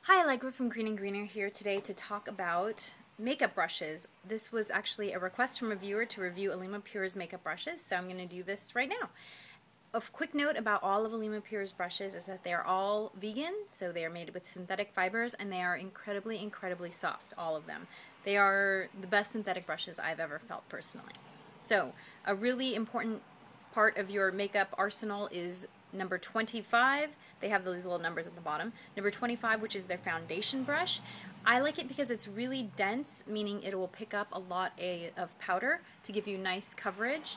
Hi, Alegre from Green and Greener here today to talk about makeup brushes. This was actually a request from a viewer to review Alima Pure's makeup brushes, so I'm going to do this right now. A quick note about all of Alima Pure's brushes is that they are all vegan, so they are made with synthetic fibers, and they are incredibly, incredibly soft, all of them. They are the best synthetic brushes I've ever felt personally. So, a really important part of your makeup arsenal is number 25. They have these little numbers at the bottom. Number 25, which is their foundation brush. I like it because it's really dense, meaning it will pick up a lot of powder to give you nice coverage.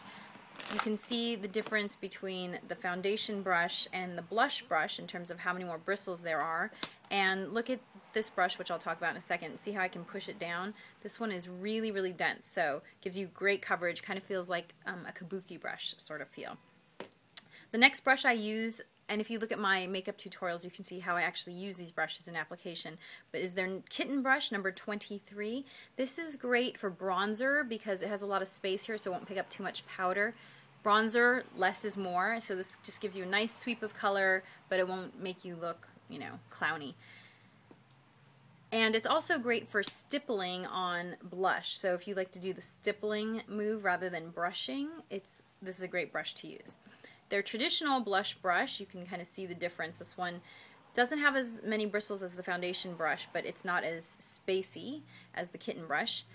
You can see the difference between the foundation brush and the blush brush in terms of how many more bristles there are. And look at this brush, which I'll talk about in a second. See how I can push it down? This one is really, really dense, so gives you great coverage. Kind of feels like a kabuki brush sort of feel. The next brush I use, and if you look at my makeup tutorials, you can see how I actually use these brushes in application, but is their Kitten brush, number 23. This is great for bronzer because it has a lot of space here, so it won't pick up too much powder. Bronzer, less is more, so this just gives you a nice sweep of color, but it won't make you look, you know, clowny. And it's also great for stippling on blush, so if you like to do the stippling move rather than brushing, this is a great brush to use. Their traditional blush brush, you can kind of see the difference. This one doesn't have as many bristles as the foundation brush, but it's not as spacey as the Kitten brush.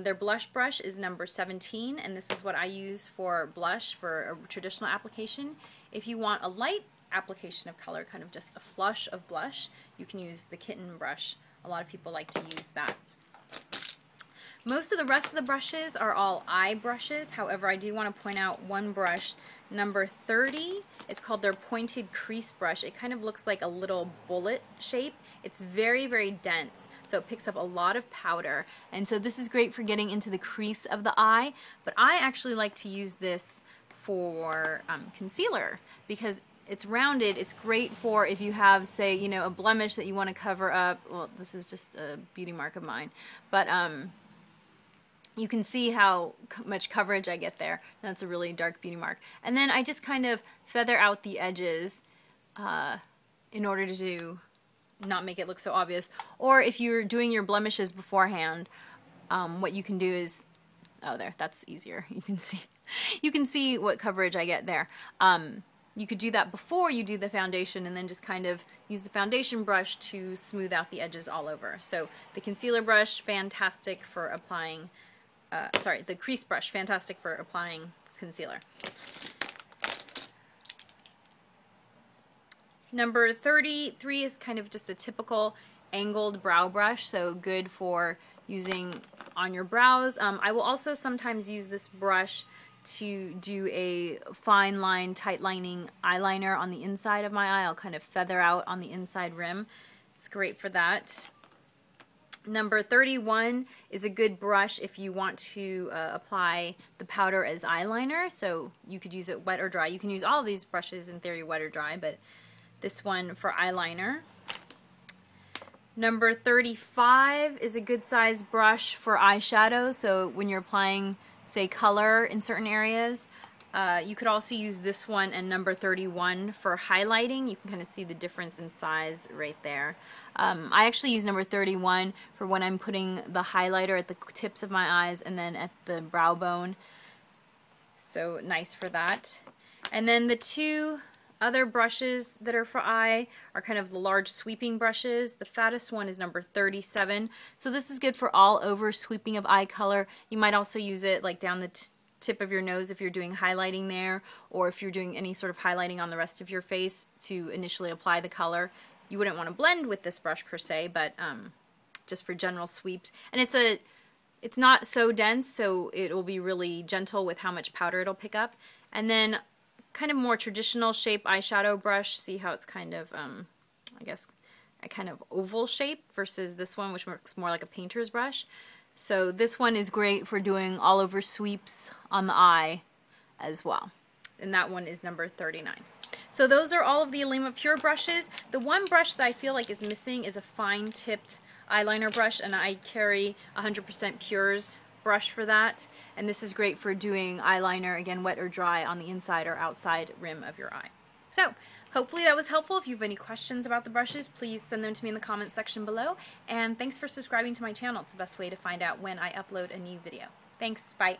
Their blush brush is number 17, and this is what I use for blush for a traditional application. If you want a light application of color, kind of just a flush of blush, you can use the Kitten brush. A lot of people like to use that. Most of the rest of the brushes are all eye brushes. However, I do want to point out one brush, number 30. It's called their pointed crease brush. It kind of looks like a little bullet shape. It's very, very dense, so it picks up a lot of powder. And so this is great for getting into the crease of the eye, but I actually like to use this for concealer because it's rounded. It's great for if you have, say, you know, a blemish that you want to cover up. Well, this is just a beauty mark of mine, but you can see how much coverage I get there. That's a really dark beauty mark. And then I just kind of feather out the edges in order to not make it look so obvious. Or if you're doing your blemishes beforehand, what you can do is, oh, there, that's easier. You can see what coverage I get there. You could do that before you do the foundation and then just kind of use the foundation brush to smooth out the edges all over. So the concealer brush, fantastic for applying the crease brush, fantastic for applying concealer. Number 33 is kind of just a typical angled brow brush, so good for using on your brows. I will also sometimes use this brush to do a fine line, tight lining eyeliner on the inside of my eye. I'll kind of feather out on the inside rim. It's great for that. Number 31 is a good brush if you want to apply the powder as eyeliner, so you could use it wet or dry. You can use all of these brushes in theory wet or dry, but this one for eyeliner. Number 35 is a good size brush for eyeshadow, so when you're applying, say, color in certain areas. You could also use this one and number 31 for highlighting. You can kind of see the difference in size right there. I actually use number 31 for when I'm putting the highlighter at the tips of my eyes and then at the brow bone. So nice for that. And then the two other brushes that are for eye are kind of the large sweeping brushes. The fattest one is number 37. So this is good for all over sweeping of eye color. You might also use it like down the tip of your nose if you're doing highlighting there, or if you're doing any sort of highlighting on the rest of your face to initially apply the color. You wouldn't want to blend with this brush per se, but just for general sweeps. And it's not so dense, so it will be really gentle with how much powder it'll pick up. And then kind of more traditional shape eyeshadow brush. See how it's kind of, I guess, a kind of oval shape versus this one, which looks more like a painter's brush. So this one is great for doing all over sweeps on the eye as well. And that one is number 39. So those are all of the Alima Pure brushes. The one brush that I feel like is missing is a fine tipped eyeliner brush, and I carry 100% Pure's brush for that. And this is great for doing eyeliner, again, wet or dry, on the inside or outside rim of your eye. So Hopefully that was helpful. If you have any questions about the brushes, please send them to me in the comments section below. And thanks for subscribing to my channel. It's the best way to find out when I upload a new video. Thanks. Bye.